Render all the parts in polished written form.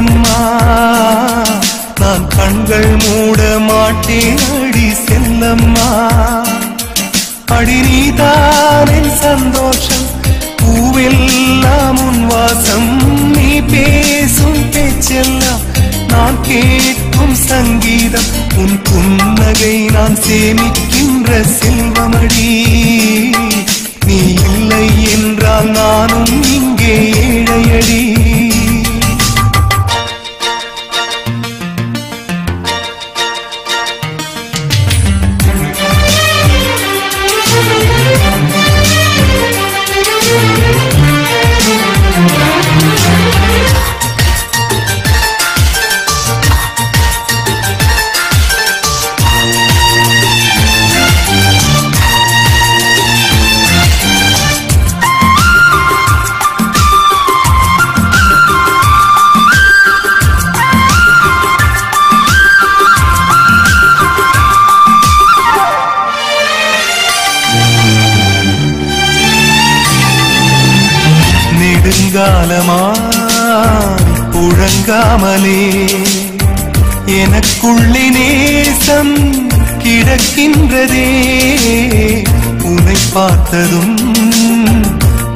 செல்லம்மா நான் கண்கள் மூட மாட்டேன் அடி செல்லம்மா அடி நீதான் என் சந்தோஷம் பூவெல்லாம் உன் வாசம் நீ பேசும் பேச்செல்லாம் நான் கேட்கும் சங்கீதம் உன் புன்னகை நான் சேமிக்கின்ற செல்வமடி நீ இல்லை என்றால் நானும் இங்கே ஏழையடி நெடுங்காலமாய் புழங்காமலே எனக்குள்ளே நேசம் கிடக்கின்றதே உன்னை பார்த்ததும்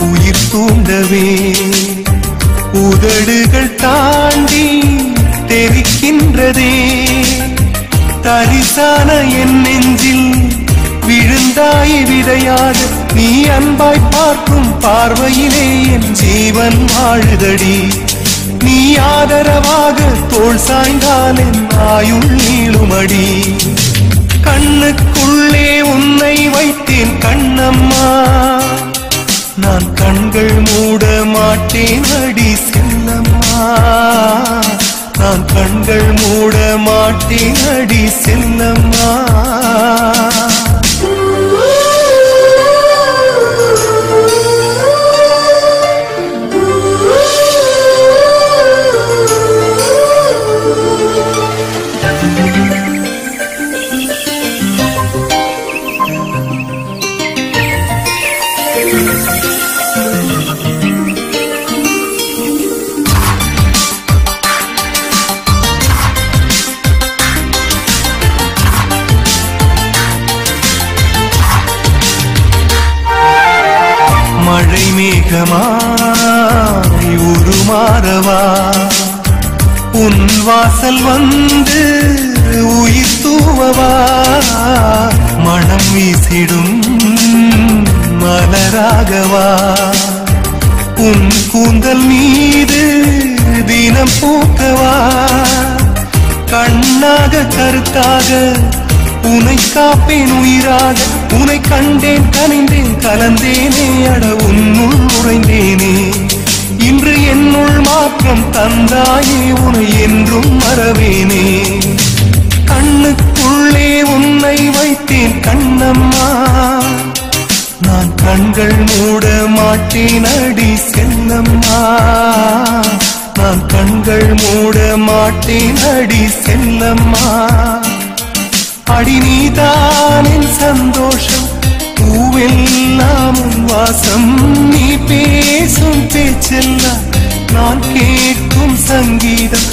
உயிர் தூண்டவே உதடுகள் தாண்டி தெரிக்கின்றதே தரிசான என் நெஞ்சில் விழுந்தாய் விதையாக நீ அன்பாய் பார்க்கும் பார்வையிலே என் ஜீவன் வாழுதடி நீ ஆதரவாக தோள் சாய்ந்தால் என் ஆயுள் நீளுமடி கண்ணுக்குள்ளே உன்னை வைத்தேன் கண்ணம்மா நான் கண்கள் மூட மாட்டேன் அடி செல்லம்மா நான் கண்கள் மூட மாட்டேன் அடி செல்லம்மா மழை மேகமாய் உருமாறவா உன் வாசல் வந்து உயிர் தூவவா மனம் வீசிடும் மலராகவா உன் கூந்தல் மீது தினம் பூக்கவா கண்ணாக கருத்தாக உனை காப்பேன் உயிராக உனை கண்டேன் கனிந்தேன் கலந்தேனே அட உன்னுள் உறைந்தேனே இன்று என்னுள் மாற்றம் தந்தாயே உனை என்றும் மறவேனே கண்ணுக்குள்ளே உன்னை வைத்தேன் கண்ணம்மா நான் கண்கள் மூட மாட்டேன் அடி செல்லம்மா நான் கண்கள் மூட மாட்டேன் அடி செல்லம்மா அடி நீதான் என் சந்தோஷம் பூவெல்லாம் உன் வாசம் நீ பேசும் பேச்செல்லாம் நான் கேட்கும் சங்கீதம்